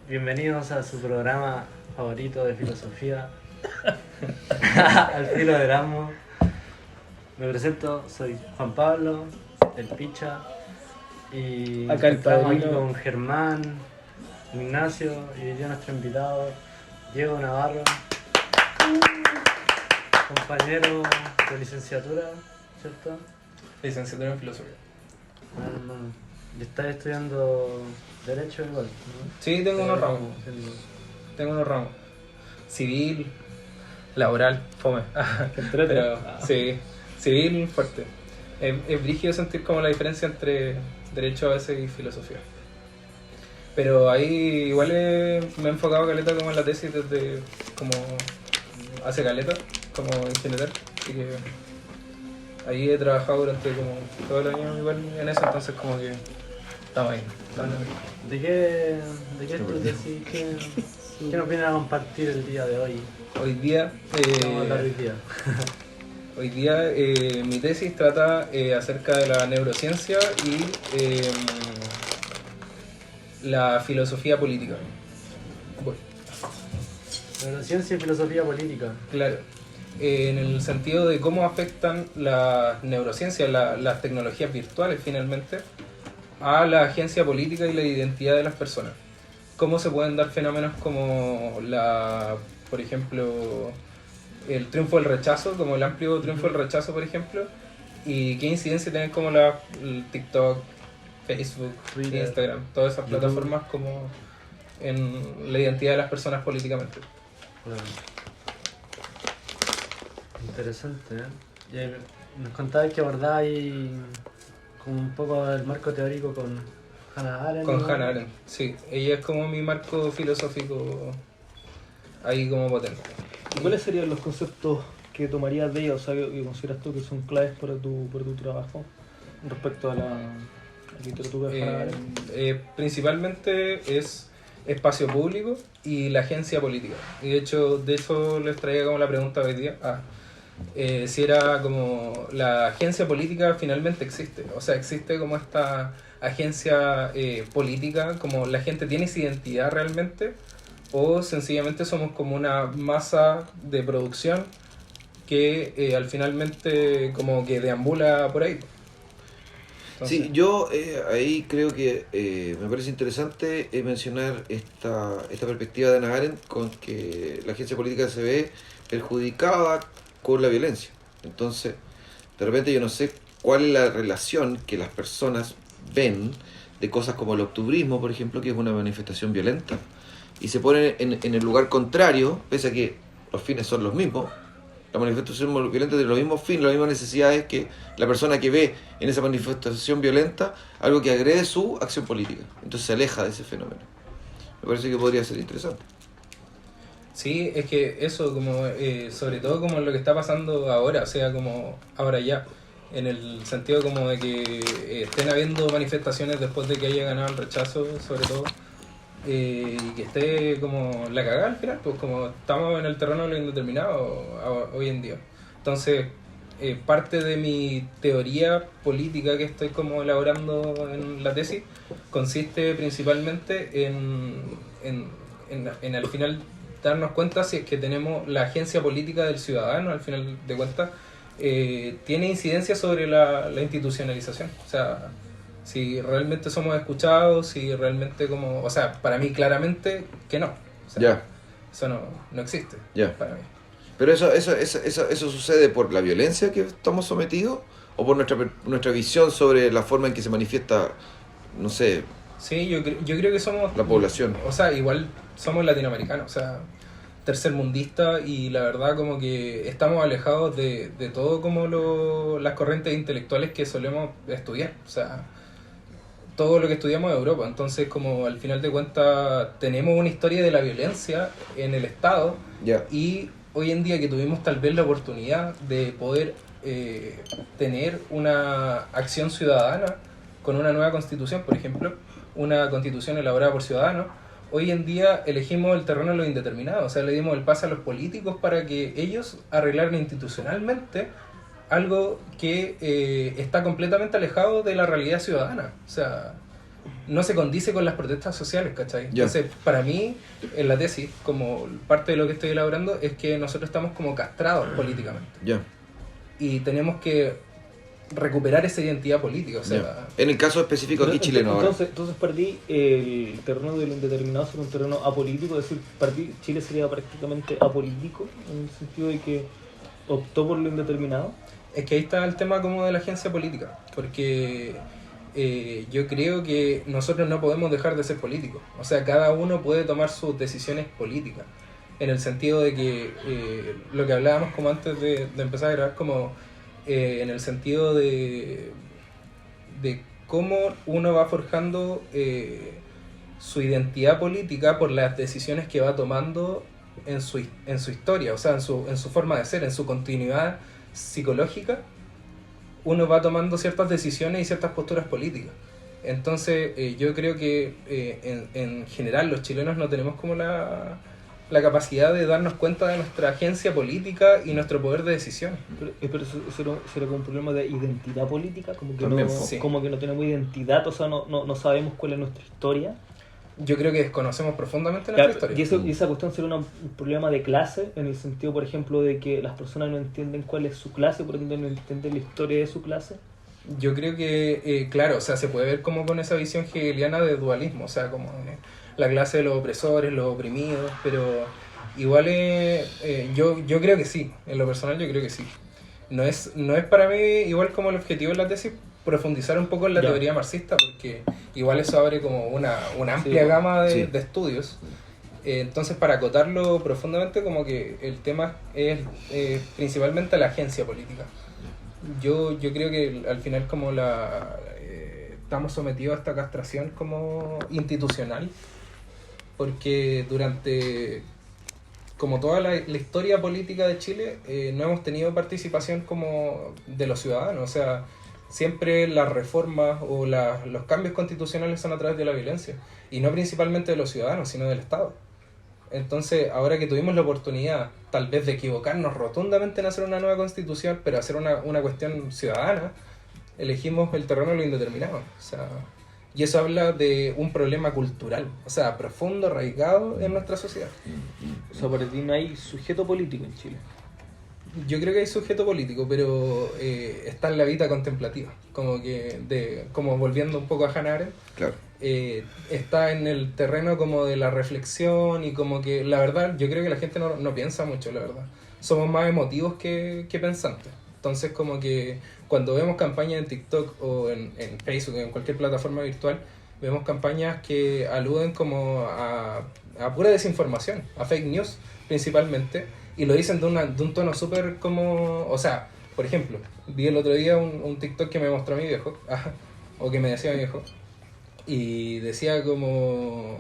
Bienvenidos a su programa favorito de filosofía, Al filo de Erasmo. Me presento, soy Juan Pablo, el Picha, y Acá el estamos aquí padrino. con Germán, Ignacio y hoy día nuestro invitado, Diego Navarro, compañero de licenciatura, ¿cierto? Licenciatura en Filosofía. Ah, hermano. ¿Y estás estudiando Derecho igual, no? Sí, tengo unos ramos. Tengo unos ramos. Civil, laboral, fome. Qué entrete. Pero sí, civil fuerte. Es brígido sentir como la diferencia entre Derecho a veces y Filosofía. Pero ahí igual me he enfocado caleta como en la tesis desde como hace caleta, como en general. Así que ahí he trabajado durante como todo el año igual en eso, entonces como que estamos ahí. ¿De qué es tu tesis? ¿Qué nos viene a compartir el día de hoy? Hoy día, Vamos a hablar hoy día. mi tesis trata acerca de la neurociencia y la filosofía política. Bueno, Neurociencia y filosofía política. claro, en el sentido de cómo afectan las neurociencias, las tecnologías virtuales finalmente, a la agencia política y la identidad de las personas. Cómo se pueden dar fenómenos como por ejemplo, el triunfo del rechazo, como el amplio triunfo del rechazo, por ejemplo, y qué incidencia tienen como el TikTok, Facebook, Twitter, Instagram, todas esas YouTube. plataformas como en la identidad de las personas políticamente. Bueno. Interesante, ¿eh? Y nos contabas que abordáis como un poco el marco teórico con Hannah Arendt. Con ¿no? Hannah Arendt, sí. Ella es como mi marco filosófico ahí como potente. ¿Y cuáles serían los conceptos que tomarías de ella, o sea, que consideras tú que son claves para tu trabajo respecto a la literatura de Hannah Arendt? Principalmente es espacio público y la agencia política. Y de hecho, de eso les traía como la pregunta hoy día. Si era como la agencia política finalmente existe. O sea, existe como esta agencia política, como la gente tiene esa identidad realmente, o sencillamente somos como una masa de producción que al finalmente como que deambula por ahí. Entonces, Sí, yo ahí creo que me parece interesante mencionar esta perspectiva de Hannah Arendt con que la agencia política se ve perjudicada con la violencia. Entonces, de repente yo no sé cuál es la relación que las personas ven de cosas como el octubrismo, por ejemplo, que es una manifestación violenta, y se ponen en el lugar contrario, pese a que los fines son los mismos. La manifestación violenta tiene los mismos fines, las mismas necesidades que la persona que ve en esa manifestación violenta algo que agrede su acción política. Entonces se aleja de ese fenómeno. Me parece que podría ser interesante. sí, es que eso, como sobre todo como lo que está pasando ahora, o sea, como ahora ya, en el sentido como de que estén habiendo manifestaciones después de que haya ganado el rechazo, sobre todo, y que esté como la cagada al final, pues como estamos en el terreno de lo indeterminado hoy en día. Entonces, parte de mi teoría política que estoy como elaborando en la tesis consiste principalmente en al final darnos cuenta si es que tenemos la agencia política del ciudadano, al final de cuentas, tiene incidencia sobre la institucionalización. O sea, si realmente somos escuchados, si realmente como... O sea, para mí claramente que no. O sea, Ya, eso no existe ya. para mí. Pero eso sucede por la violencia que estamos sometidos o por nuestra visión sobre la forma en que se manifiesta, no sé, Sí, yo creo que somos... la población. O sea, igual somos latinoamericanos, o sea, tercermundistas, y la verdad como que estamos alejados de todo como las corrientes intelectuales que solemos estudiar. O sea, todo lo que estudiamos es Europa. Entonces, como al final de cuentas tenemos una historia de la violencia en el Estado, Ya. y hoy en día que tuvimos tal vez la oportunidad de poder tener una acción ciudadana con una nueva constitución, por ejemplo, una constitución elaborada por ciudadanos, hoy en día elegimos el terreno de lo indeterminado. O sea, le dimos el pase a los políticos para que ellos arreglaran institucionalmente algo que está completamente alejado de la realidad ciudadana. O sea, no se condice con las protestas sociales, ¿cachai? Ya. Entonces, para mí, en la tesis, como parte de lo que estoy elaborando, es que nosotros estamos como castrados políticamente. Ya. Y tenemos que recuperar esa identidad política, o sea... Ya. En el caso específico aquí chileno ahora. Entonces para ti el terreno de lo indeterminado sería un terreno apolítico, es decir, para ti Chile sería prácticamente apolítico en el sentido de que optó por lo indeterminado. Es que ahí está el tema como de la agencia política, porque yo creo que nosotros no podemos dejar de ser políticos. O sea, cada uno puede tomar sus decisiones políticas, en el sentido de que lo que hablábamos como antes de empezar a grabar, como en el sentido de cómo uno va forjando su identidad política por las decisiones que va tomando en su historia, o sea, en su forma de ser, en su continuidad psicológica, uno va tomando ciertas decisiones y ciertas posturas políticas. Entonces, yo creo que en general los chilenos no tenemos como la capacidad de darnos cuenta de nuestra agencia política y nuestro poder de decisión. Pero eso será como un problema de identidad política, como que, También, no, sí. como que no tenemos identidad, o sea, no sabemos cuál es nuestra historia. Yo creo que desconocemos profundamente nuestra historia. Y esa cuestión sería un problema de clase, en el sentido, por ejemplo, de que las personas no entienden cuál es su clase, por ende no entienden la historia de su clase. Yo creo que, claro, o sea, se puede ver como con esa visión hegeliana de dualismo, o sea, como la clase de los opresores, los oprimidos, pero igual yo creo que sí, en lo personal yo creo que sí. No es para mí igual como el objetivo de la tesis profundizar un poco en la Ya. teoría marxista, porque igual eso abre como una amplia Sí. gama de, Sí. de estudios. Entonces, para acotarlo profundamente, como que el tema es principalmente la agencia política. Yo creo que al final como estamos sometidos a esta castración como institucional, porque durante como toda la historia política de Chile no hemos tenido participación como de los ciudadanos, o sea, siempre las reformas o los cambios constitucionales son a través de la violencia, y no principalmente de los ciudadanos, sino del Estado. Entonces, ahora que tuvimos la oportunidad, tal vez de equivocarnos rotundamente en hacer una nueva constitución, pero hacer una cuestión ciudadana, elegimos el terreno de lo indeterminado. O sea, y eso habla de un problema cultural, o sea, profundo, arraigado en nuestra sociedad. O sea, para ti no hay sujeto político en Chile. Yo creo que hay sujeto político, pero está en la vida contemplativa, como volviendo un poco a Hannah Arendt. Claro. Está en el terreno como de la reflexión y como que la verdad yo creo que la gente no piensa mucho, la verdad. Somos más emotivos que pensantes. Entonces como que cuando vemos campañas en TikTok o en Facebook o en cualquier plataforma virtual, vemos campañas que aluden como a pura desinformación, a fake news principalmente, y lo dicen de un tono súper como... O sea, por ejemplo, vi el otro día un TikTok que me mostró mi viejo, o que me decía mi viejo, y decía como...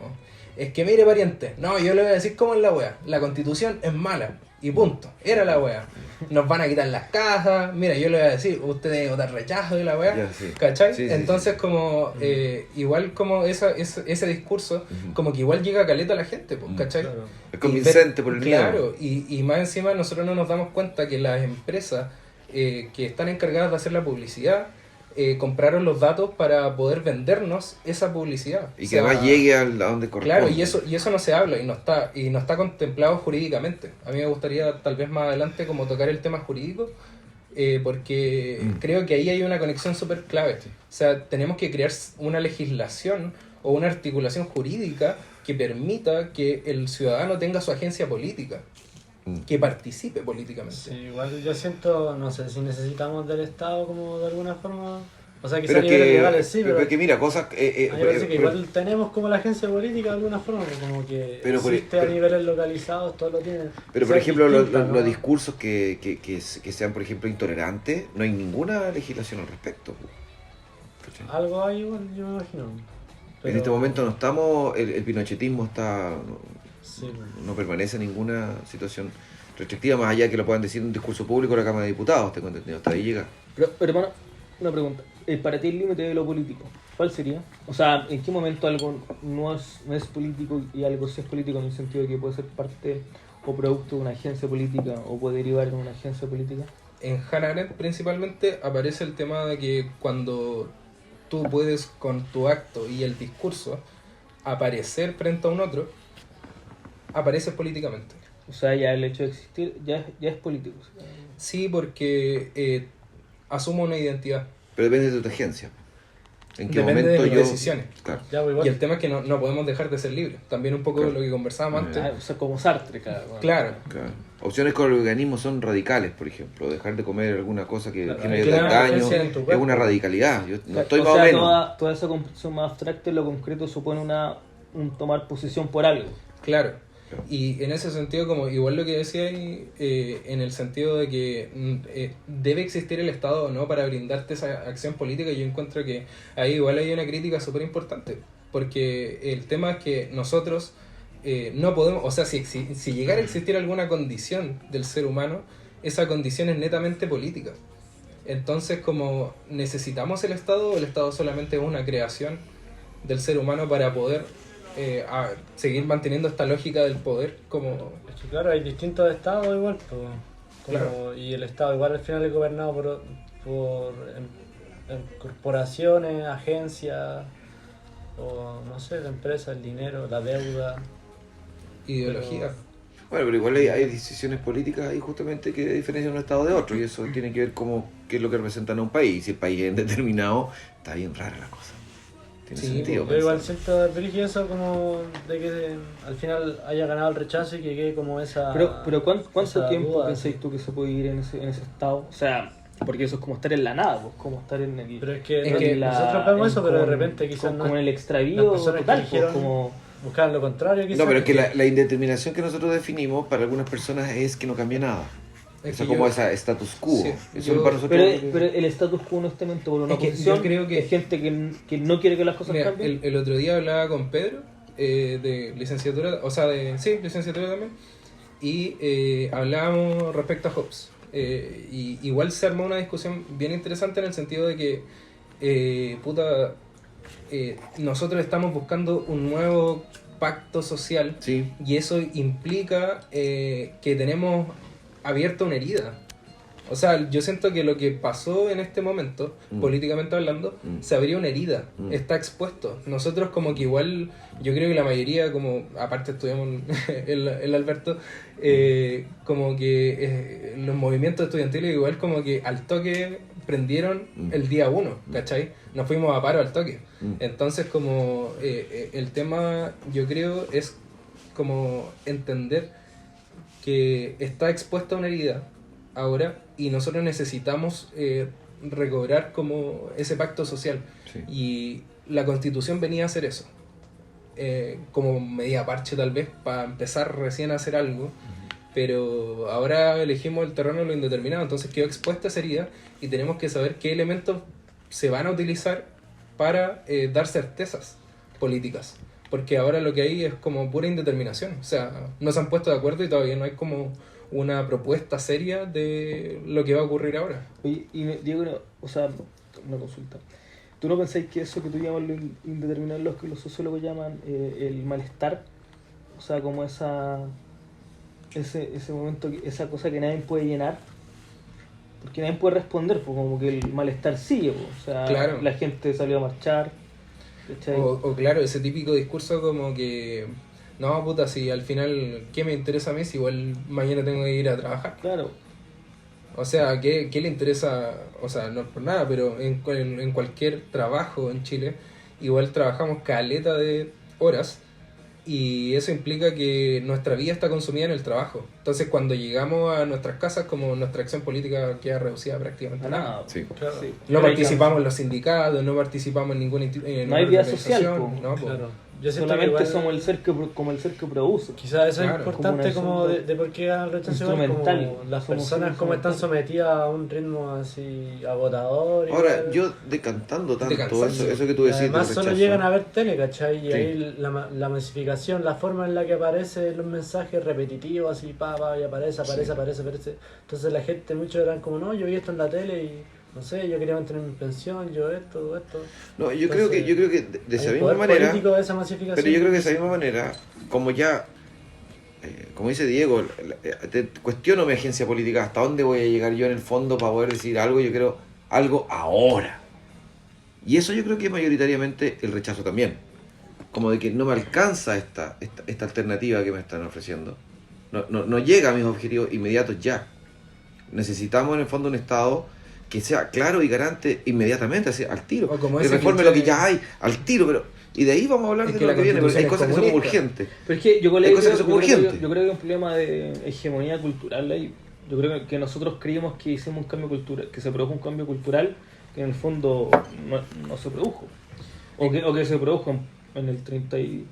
Es que mire, pariente, no, yo le voy a decir cómo es la wea. La constitución es mala, y punto, era la wea. Nos van a quitar las casas, mira, yo le voy a decir, usted debe votar rechazo de la wea, Ya, sí. ¿cachai? Sí, sí, Entonces como, igual como ese discurso, como que igual llega a caleta a la gente, pues, ¿cachai? Claro. Es convincente por el miedo. Claro, y más encima nosotros no nos damos cuenta que las empresas que están encargadas de hacer la publicidad compraron los datos para poder vendernos esa publicidad. Y O que sea, además llegue a donde corresponde. claro, y eso no se habla y no está contemplado jurídicamente. A mí me gustaría tal vez más adelante como tocar el tema jurídico, porque creo que ahí hay una conexión súper clave. O sea, tenemos que crear una legislación o una articulación jurídica que permita que el ciudadano tenga su agencia política, que participe políticamente. Sí, igual yo siento, no sé si necesitamos del Estado como de alguna forma, o sea, quizá Pero a niveles que, legales sí, pero que mira, cosas... a mí me parece que pero- igual tenemos como la agencia política de alguna forma, como que Pero por- existe pero- a niveles localizados, todo lo tiene. Pero O por sea, ejemplo, distinta, los ¿no? discursos que sean, por ejemplo, intolerantes, no hay ninguna legislación al respecto. ¿Cachai? Algo hay igual, yo me imagino. En este momento no estamos, el pinochetismo Sí, no permanece en ninguna situación restrictiva, más allá que lo puedan decir en un discurso público en la Cámara de Diputados, tengo entendido, hasta ahí llega. Pero hermano, una pregunta. Para ti el límite de lo político, ¿cuál sería? O sea, ¿en qué momento algo no es político y algo sí es político en el sentido de que puede ser parte o producto de una agencia política o puede derivar de una agencia política? En Hannah Arendt principalmente aparece el tema de que cuando tú puedes con tu acto y el discurso aparecer frente a un otro, apareces políticamente. O sea, ya el hecho de existir ya es político. Sí, porque asumo una identidad. Pero depende de tu agencia. ¿En qué Depende momento de mis yo...? decisiones. Claro. Ya, pues, Y igual. el tema es que no podemos dejar de ser libres. También un poco Claro. lo que conversábamos antes. O sea, como Sartre, Claro. Claro. Opciones con el veganismo son radicales, por ejemplo. Dejar de comer alguna cosa que Claro, tiene hay que dar daño preferencia en tu es cuerpo. una radicalidad. Yo no estoy o más sea, o menos. toda esa comprensión más abstracta en lo concreto supone un tomar posición por algo. Claro. Claro. Y en ese sentido, como igual lo que decía ahí, en el sentido de que debe existir el Estado o no para brindarte esa acción política, yo encuentro que ahí igual hay una crítica súper importante. Porque el tema es que nosotros no podemos, o sea, si llegara a existir alguna condición del ser humano, esa condición es netamente política. Entonces, como necesitamos el Estado, o el Estado solamente es una creación del ser humano para poder seguir manteniendo esta lógica del poder como... Es que claro, hay distintos estados igual, pues, Claro. y el estado igual al final es gobernado por corporaciones, agencias, o no sé, la empresa, el dinero, la deuda. ideología. Bueno, pero igual hay decisiones políticas ahí justamente que diferencian un Estado de otro. Y eso tiene que ver como qué es lo que representan a un país. Si el país es determinado, está bien rara la cosa. Tiene Sí, sentido. Yo igual pensar. siento brígido eso como de que al final haya ganado el rechazo y que quede como esa... Pero ¿cuánto esa tiempo duda, pensáis sí. tú que se puede ir en ese estado? O sea, porque eso es como estar en la nada, pues, como estar en el... Pero es que, Es que nosotros vemos eso, pero de como- repente quizás no como en el las extravío personas total, que pues, dijeron como... buscaban lo contrario quizás. No, pero es que la indeterminación que nosotros definimos para algunas personas es que no cambia nada. Es Eso que como yo- esa status quo. Sí, Eso yo- para nosotros... Pero el status quo no es netamente por una Es que oposición, yo creo que- es gente que no quiere que las cosas Mira, cambien. el otro día hablaba con Pedro de licenciatura, o sea, sí, licenciatura también, y hablábamos respecto a Hobbes. Y igual se armó una discusión bien interesante en el sentido de que, nosotros estamos buscando un nuevo pacto social Sí. y eso implica que tenemos abierta una herida. O sea, yo siento que lo que pasó en este momento, políticamente hablando, se abrió una herida, está expuesto. Nosotros como que igual, yo creo que la mayoría, como aparte estudiamos el Alberto, como que los movimientos estudiantiles igual como que al toque prendieron el día 1, ¿cachai? Nos fuimos a paro al toque. Entonces como el tema, yo creo, es como entender que está expuesta una herida ahora y nosotros necesitamos recobrar como ese pacto social. Sí. Y la Constitución venía a hacer eso. Como medida parche tal vez para empezar recién a hacer algo, pero ahora elegimos el terreno de lo indeterminado, entonces quedó expuesta esa herida y tenemos que saber qué elementos se van a utilizar para dar certezas políticas, porque ahora lo que hay es como pura indeterminación, o sea, no se han puesto de acuerdo y todavía no hay como una propuesta seria de lo que va a ocurrir ahora. Oye, y Diego, o sea, una consulta. ¿Tú no pensáis que eso que tú llamas lo indeterminado, lo que los sociólogos llaman el malestar? O sea, como ese momento, esa cosa que nadie puede llenar, porque nadie puede responder, pues como que el malestar sigue, pues. O sea, Claro. la gente salió a marchar, ¿cachai? O claro, ese típico discurso como que, no, puta, si al final, ¿qué me interesa a mí si igual mañana tengo que ir a trabajar? Claro, O sea, ¿qué le interesa? O sea, no es por nada, pero en cualquier trabajo en Chile, igual trabajamos caleta de horas y eso implica que nuestra vida está consumida en el trabajo. Entonces, cuando llegamos a nuestras casas, como nuestra acción política queda reducida prácticamente a nada. nada. Sí. Claro. Sí. No Pero hay participamos en los sindicatos, no participamos en ninguna No hay vida organización, social, po. ¿no? Po. Claro. Yo siento que Solamente igual, somos como el ser que produce. quizás eso Claro, es importante como como una de por qué ganan el rechazo igual, instrumental. como las Somos personas seres como están instrumentales. sometidas a un ritmo así agotador. Ahora, igual. yo decantando tanto Cansancio. eso que tú Y decís del además solo rechazo. llegan a ver tele, ¿cachai? Y Sí. ahí la masificación, la forma en la que aparecen los mensajes repetitivos, así, y aparece. Entonces la gente, muchos eran como, no, yo vi esto en la tele y, no sé, yo quería mantener mi pensión, yo esto. No, yo Entonces, creo que de esa Hay misma poder manera, político de esa masificación. pero yo creo que de esa misma manera, como ya, como dice Diego, te cuestiono mi agencia política, hasta dónde voy a llegar yo en el fondo para poder decir algo, yo quiero algo ahora. Y eso yo creo que es mayoritariamente el rechazo también. Como de que no me alcanza esta alternativa que me están ofreciendo. No llega a mis objetivos inmediatos ya. Necesitamos en el fondo un Estado que sea claro y garante inmediatamente, así, al tiro. O como Que ese reforme cliché lo que ya hay, al tiro, pero... Y de ahí vamos a hablar Es de que lo la que viene, porque hay Constitución cosas es que son comunista. urgentes. Pero es que yo Hay cosas que son urgentes. creo que hay un problema de hegemonía cultural ahí. Yo creo que nosotros creímos que hicimos un cambio cultural, que se produjo un cambio cultural que en el fondo no se produjo. O que se produjo en el 37%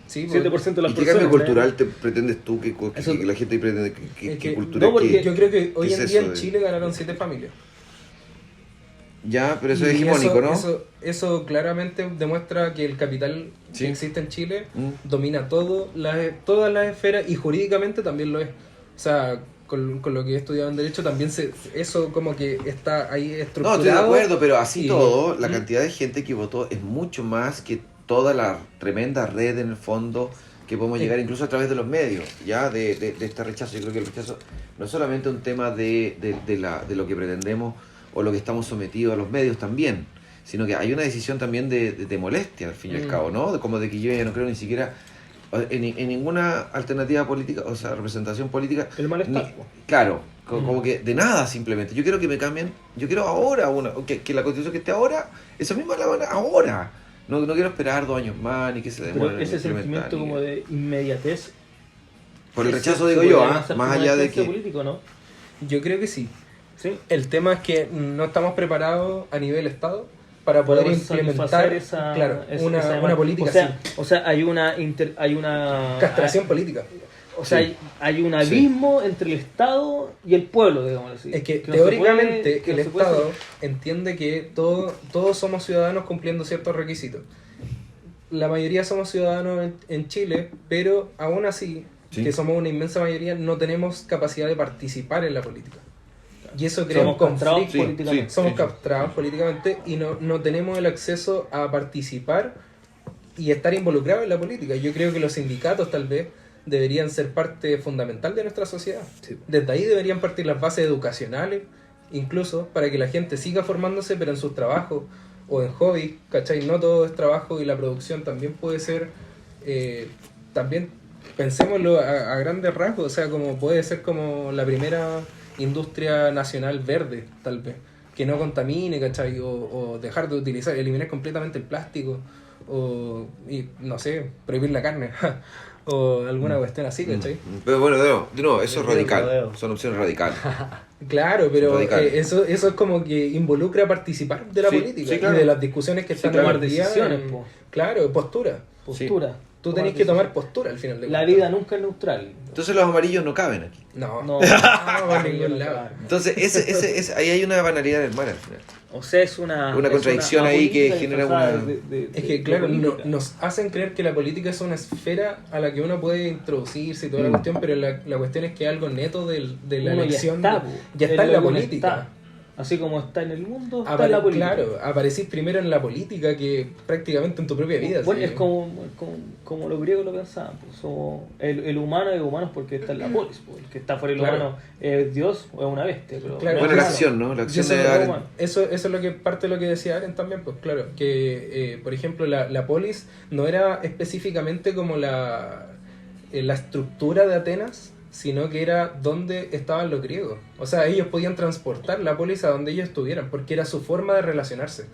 Sí, de las ¿Y personas. qué cambio cultural te pretendes tú que Eso- la gente pretende Es que que- cultura no, porque que- yo creo que hoy es en día eso en de- Chile ganaron 7 familias. Ya, pero eso es Y hegemónico, ¿no? Eso claramente demuestra que el capital Sí. que existe en Chile Mm. domina todas las esferas y jurídicamente también lo es. O sea, con lo que he estudiado en Derecho también eso como que está ahí No, estructurado. estoy de acuerdo, pero así y- todo, la ¿Mm? cantidad de gente que votó es mucho más que toda la tremenda red en el fondo que podemos llegar incluso a través de los medios, ya de este rechazo. Yo creo que el rechazo no es solamente un tema de lo que pretendemos o lo que estamos sometidos a los medios también, sino que hay una decisión también de molestia al fin y al cabo, ¿no? Como de que yo ya no creo ni siquiera en ninguna alternativa política, o sea, representación política. El malestar, ni- po. claro, como que de nada simplemente. Yo quiero que me cambien, yo quiero ahora que la constitución que esté ahora, esa misma la van a ahora. No quiero esperar 2 años más, ni que se demore. Pero ese sentimiento como de inmediatez. Por el se- rechazo se digo puede yo, lanzar más como allá de defensa que... político, ¿no? Yo creo que sí. Sí. El tema es que no estamos preparados a nivel Estado para poder Podemos implementar satisfacer una demanda. política o sea, así. O sea, hay una Castración política. O sea, Sí. hay un abismo entre el Estado y el pueblo, digamos así. Es que no se puede- teóricamente que el no se puede Estado hacer. entiende que todos somos ciudadanos cumpliendo ciertos requisitos. La mayoría somos ciudadanos en Chile, pero aún así, Sí. que somos una inmensa mayoría, no tenemos capacidad de participar en la política. Y eso crea Somos un castrados conflicto. políticamente. Somos sí. castrados políticamente y no tenemos el acceso a participar y estar involucrados en la política. Yo creo que los sindicatos tal vez deberían ser parte fundamental de nuestra sociedad. Desde ahí deberían partir las bases educacionales, incluso para que la gente siga formándose, pero en sus trabajos o en hobbies, ¿cachai? No todo es trabajo y la producción también puede ser, también pensémoslo a grandes rasgos, o sea, como puede ser como la primera industria nacional verde, tal vez, que no contamine, ¿cachai? O dejar de utilizar, eliminar completamente el plástico, o, y, no sé, prohibir la carne, o alguna cuestión así, ¿cachai? Pero bueno, de nuevo, eso es El radical, rodeo. son opciones radicales. Claro, pero Radical. eso es como que involucra participar de la Sí, política sí, claro. y de las discusiones que están tomar hoy en día decisiones, en- po. Claro, postura. Postura. Tú Tomar tenés que tomar decisiones. postura al final de La cuentas. vida nunca es neutral. Entonces los amarillos no caben aquí. No, No, por ningún lado. Entonces ahí hay una banalidad hermana al final. O sea, es una contradicción ahí que política genera disfrazada una- Es que, claro, política. nos hacen creer que la política es una esfera a la que uno puede introducirse y toda la cuestión, pero la cuestión es que algo neto de la Uno elección ya está, ya está en la uno política. está. Así como está en el mundo, está en la política. Claro, aparecís primero en la política que prácticamente en tu propia vida. Bueno, ¿sí? es como los griegos lo pensaban. Pues, somos el humano es humano porque está en la polis. Pues, el que está fuera del Claro. humano es Dios o es una bestia. Pero Claro, no Bueno, es la humano. acción, ¿no? La Y acción eso, de Arendt. eso es lo que parte de lo que decía Aren también, pues claro, que por ejemplo la polis no era específicamente como la estructura de Atenas, sino que era donde estaban los griegos. O sea, ellos podían transportar la polis a donde ellos estuvieran, porque era su forma de relacionarse.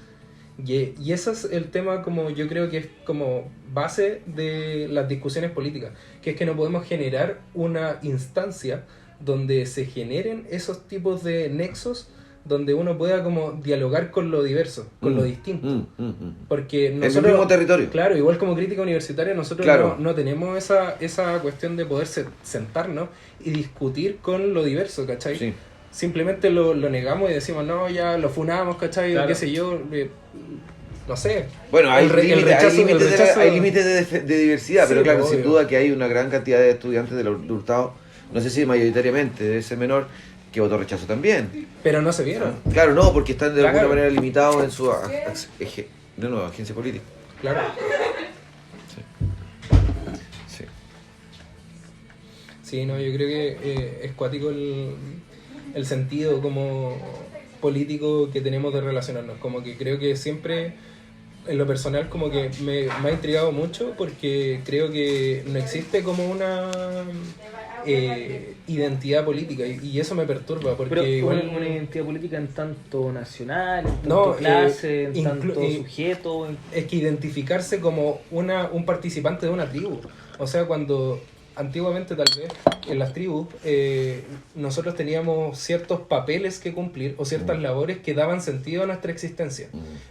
Y ese es el tema, como yo creo que es como base de las discusiones políticas, que es que no podemos generar una instancia donde se generen esos tipos de nexos donde uno pueda como dialogar con lo diverso, con lo distinto. Porque En el nosotros, mismo territorio. claro, igual como crítica universitaria, nosotros Claro. no tenemos esa cuestión de poder sentarnos y discutir con lo diverso, ¿cachai? Sí. Simplemente lo negamos y decimos, no, ya lo funamos, ¿cachai? Claro. Qué sé yo, no sé. Bueno, hay El re- el límites rechazo- el rechazo- hay límites de diversidad, Sí, pero claro, obvio. sin duda que hay una gran cantidad de estudiantes de Hurtado, no sé si mayoritariamente, debe ser menor, que votó rechazo también. Pero no se vieron, Claro, no, porque están de Claro. alguna manera limitados en su agencia política. claro. Sí. Sí, no, yo creo que es cuático el sentido como político que tenemos de relacionarnos. Como que creo que siempre en lo personal como que me ha intrigado mucho porque creo que no existe como una identidad política y eso me perturba porque Pero igual una identidad política en tanto nacional, en tanto No, clase, en inclu- tanto sujeto. es que identificarse como un participante de una tribu. O sea, cuando antiguamente tal vez en las tribus nosotros teníamos ciertos papeles que cumplir o ciertas labores que daban sentido a nuestra existencia.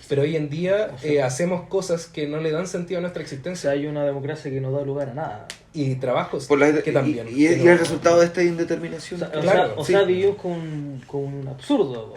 Pero hoy en día hacemos cosas que no le dan sentido a nuestra O sea, existencia hay una democracia que no da lugar a nada. y trabajos Por la- que también. y que el no- resultado de esta indeterminación. Claro, o sí. sea, vivimos con un absurdo.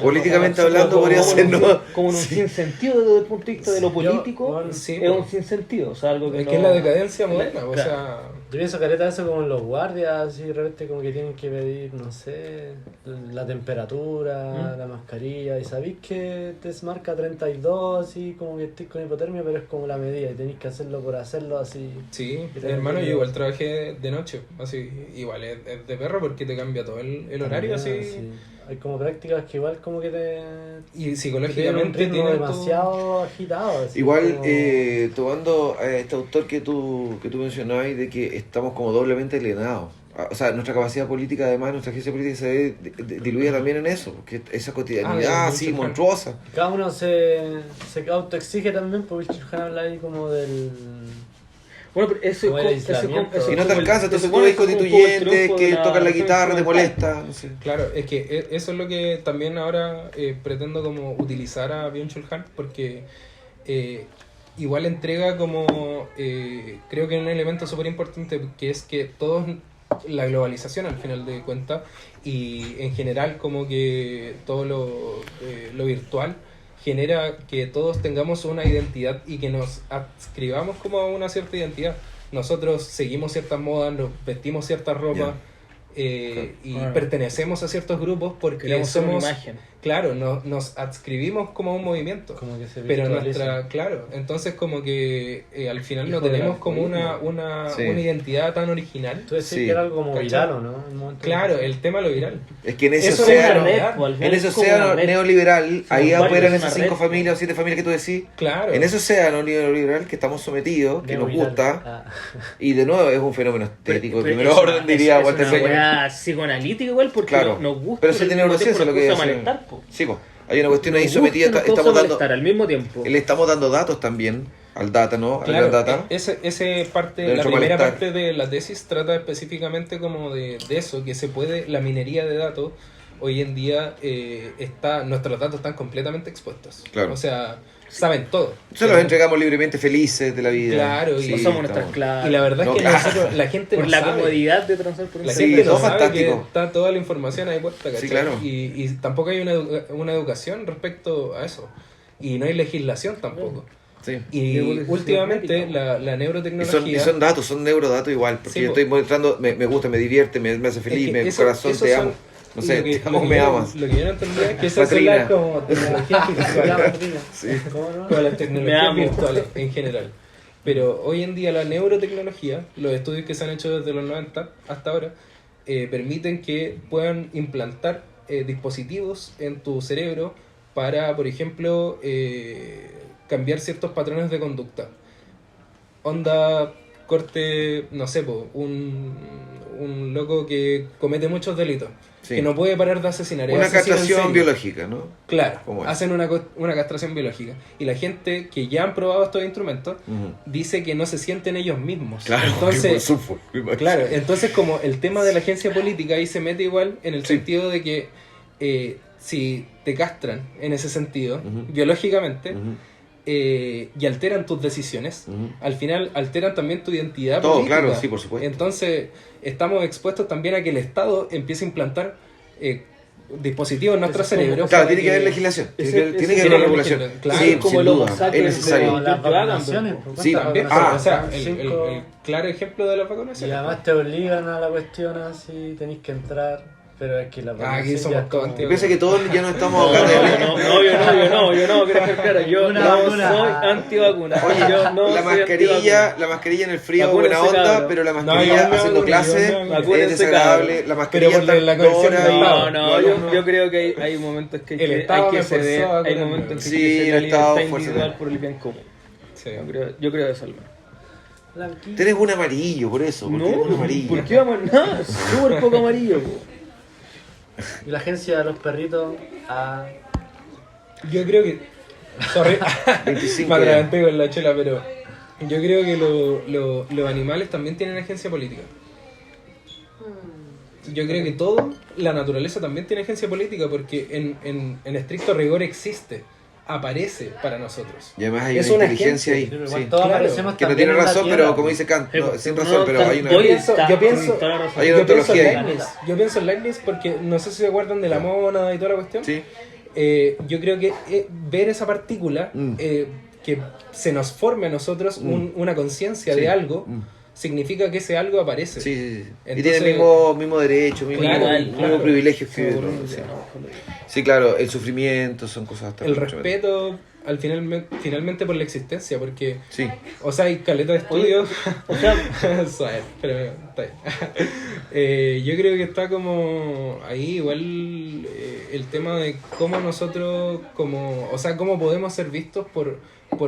Políticamente hablando podría ser, ¿no? Como un Sí. sinsentido desde el punto de vista de lo político. bueno, sí, es pues. un sinsentido. O sea, algo que Es no... que es la decadencia moderna, o Claro. sea... Yo pienso careta eso como en los guardias, así de repente como que tienen que pedir, no sé, la temperatura, la mascarilla, y sabéis que te marca 32, así como que estoy con hipotermia, pero es como la medida, y tenéis que hacerlo por hacerlo así. Sí, Y te hermano, yo cambia. igual trabajé de noche, así, igual es de perro porque te cambia todo el horario, También, así, sí. Hay como prácticas que igual como que te... y que psicológicamente tienen un ritmo tienen demasiado agitado. así Igual, como- tomando a este autor que tú mencionabas, de que estamos como doblemente alienados. O sea, nuestra capacidad política, además, nuestra agencia política se ve diluida también en eso, porque esa cotidianidad Ah, así mucho monstruosa. Cada uno se autoexige también, porque Wilson habla ahí como del... Bueno, pero eso Como el aislamiento. eso Y no te como alcanza, entonces tú bueno, ves eso es como un poco el constituyentes triunfo de que tocan la región guitarra, te instrumental. molesta, no sé. Claro, es que eso es lo que también ahora pretendo como utilizar a Byung-Chul Han, porque igual entrega como, creo que un elemento súper importante, que es que todos, la globalización al final de cuentas, y en general como que todo lo virtual, genera que todos tengamos una identidad y que nos adscribamos como a una cierta identidad. Nosotros seguimos ciertas modas, nos vestimos cierta ropa, y Claro. pertenecemos a ciertos grupos porque Queremos ser una somos, imagen. claro, nos adscribimos como a un movimiento. Como que se Pero virtualiza. nuestra, claro, entonces como que al final no Hijo del tenemos como algoritmo. una Sí. identidad tan original. Tú decís Sí. que era algo como ¿Cachai? viral, ¿o no? Un momento- Claro, el tema de lo viral. Es que en ese Eso es océano, una red, pues, al final en ese es como una océano red. neoliberal, ahí varios, operan es esas una 5 red. familias o 7 familias que tú decís. Claro. En ese océano neoliberal que estamos sometidos, que nos Neoviral. gusta, Ah. y de nuevo es un fenómeno estético de Pero primer es orden, una- diría es Walter una Benjamin. weá psicoanalítica igual porque Claro. nos gusta. Pero eso tiene neurociencia lo que es es. molestar, po. Sí, pues. Hay una cuestión ahí Nos gusta sometida, y nos causa estamos dando, molestar al mismo tiempo. le estamos dando datos también al data, ¿no? Al Claro, gran data. ese parte, De la nuestro primera malestar. parte de la tesis trata específicamente como de eso, que se puede, la minería de datos, hoy en día nuestros datos están completamente expuestos. Claro. O sea, saben todo. Se los entregamos libremente felices de la vida. Claro, y Sí, Pasamos nuestras estamos- claves. Y la verdad No, es que claro. nosotros, la gente por no la sabe. comodidad de transar por La un Sí, gente no todo sabe fantástico. que está toda la información ahí puesta, ¿cachai? Sí, claro. Y tampoco hay una educación respecto a eso. Y no hay legislación tampoco. Sí. Y Evolución últimamente médica. la Y neurotecnología... son datos, son neurodatos igual, porque Sí, yo po. estoy mostrando, me gusta, me divierte, me hace feliz, Es que me eso- corazón, esos te son- amo. No sé, lo que- te amo, lo que me yo- amas. Lo que yo no entendía es que esas son Patrina. las como tecnologías virtuales. Sí. ¿Cómo no? Como las Me tecnologías amo. virtuales en general. Pero hoy en día la neurotecnología, los estudios que se han hecho desde los 90 hasta ahora, permiten que puedan implantar dispositivos en tu cerebro para, por ejemplo, cambiar ciertos patrones de conducta. Onda, corte, no sé, un loco que comete muchos delitos, Sí. que no puede parar de asesinar. es Una asesino en castración serie. biológica, ¿no? Claro, ¿Cómo es? hacen una castración biológica. Y la gente que ya han probado estos instrumentos Ujú. dice que no se sienten ellos mismos. Claro, Entonces, supo, me imagino. claro, entonces como el tema de la agencia política ahí se mete igual en el Sí. sentido de que si te castran en ese sentido, Ujú. biológicamente, Ujú, y alteran tus decisiones, ujú. al final alteran también tu identidad Todo, política. claro, sí, por supuesto. Entonces, estamos expuestos también a que el Estado empiece a implantar dispositivos en nuestro Eso es como- cerebro. Claro, para tiene que haber legislación, tiene ese- que haber ese- tiene que tiene haber que haber regulación. legislación, claro. Sí, Es como sin el Homo duda, es sapiens necesario. Como las Yo hagan, vacunaciones. pues. ¿Cuántas Sí, vacunaciones? o sea, Cinco. el claro ejemplo de las Y vacunaciones. además te obligan a la cuestión así, tenéis que entrar. Pero es que la Aquí población somos ya es todos como- antiguos. Yo pienso que todos ya nos estamos ahogando de leche. Yo no, quiero dejar claro, yo Una no vacuna. soy antivacuna. Oye, Yo no la soy mascarilla en el frío, Vacúnense, buena onda, cabros. pero la No, mascarilla yo haciendo me clase vacuno, yo me es desagradable. cabros. La mascarilla Pero por la condición del No, Estado. no, Igual yo creo que hay momentos que El Estado hay que me forzó ceder, a hay vacunarme. momentos en que Sí, hay que ceder la el Estado libertad fuerza individual de- por el bien común. Sí. Yo creo eso, Alma. Blanquito. Tenés un amarillo, por eso. ¿Por qué No, un amarillo? ¿por qué vamos? Nada, súper poco amarillo. Po. Y la agencia de los perritos Yo creo que. Sorry. 25 Me ya. atraganté con la chela, pero. Yo creo que los animales también tienen agencia política. Yo creo que todo, la naturaleza también tiene agencia política porque en estricto rigor existe, aparece para nosotros. Y además hay Es una una inteligencia ahí. igual Sí. todos Claro, aparecemos Que no también tiene en la razón, Tierra, pero como dice Kant, Sí, no, pues. sin razón, pero hay una. Oye, pienso- está- yo pienso- toda la razón. Hay una Yo pienso en ontología ahí. Leibniz. Yo pienso en Leibniz porque no sé si se acuerdan de la mona y toda la cuestión. Sí. Yo creo que ver esa partícula que se nos forme a nosotros una conciencia Sí. de algo Mm. significa que ese algo aparece. Sí, sí, sí. Y Entonces- tiene el mismo derecho, mismo, Claro, mismo claro. privilegio que Sí, otro, sí. Sí, claro, el sufrimiento son cosas El tremendas. respeto al finalmente por la existencia, porque, Sí. o sea, hay caleta de estudios. O sea, Suave, pero está bien. Yo creo que está como ahí igual el tema de cómo nosotros, o sea, cómo podemos ser vistos por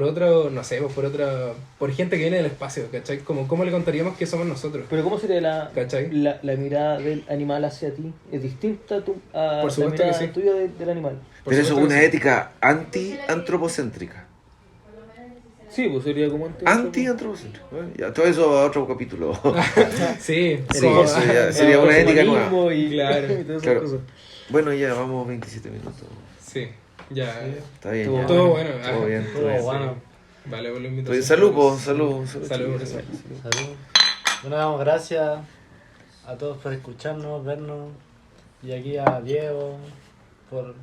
otro, no sé, por gente que viene del espacio, ¿cachai? Como cómo le contaríamos que somos nosotros, pero ¿cómo sería ¿cachai? la mirada del animal hacia ti? ¿Es distinta a Por la supuesto mirada que sí. tuya del animal? Por Pero eso es supuesto una que sí. ética anti-antropocéntrica. Sí, pues sería como Anti-antropocéntrica. Bueno, ya, todo eso a otro capítulo. Sí, Sí, como- eso ya sería una ética nueva. Y, Claro, y todas esas claro. cosas. Bueno, ya vamos 27 minutos. Sí, ya. Está bien, Estuvo ya. Todo bueno. Todo bien, todo Todo bien. bueno. Vale, por la Oye, invitación. salud, po, salud. Salud por eso. Salud. Bueno, damos gracias a todos por escucharnos, vernos. Y aquí a Diego por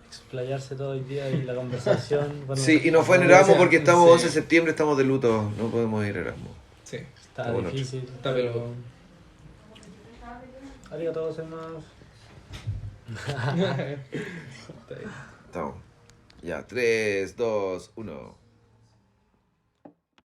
explayarse todo el día y la conversación. Bueno, Sí, y nos fue en como Erasmus decía, porque estamos sí. 11 de septiembre, estamos de luto, no podemos ir a Erasmus. Sí. Está Bueno, difícil. está pero- peludo. Arigatou gozaimasu. Está bien. Estamos. Ya, 3, 2, 1.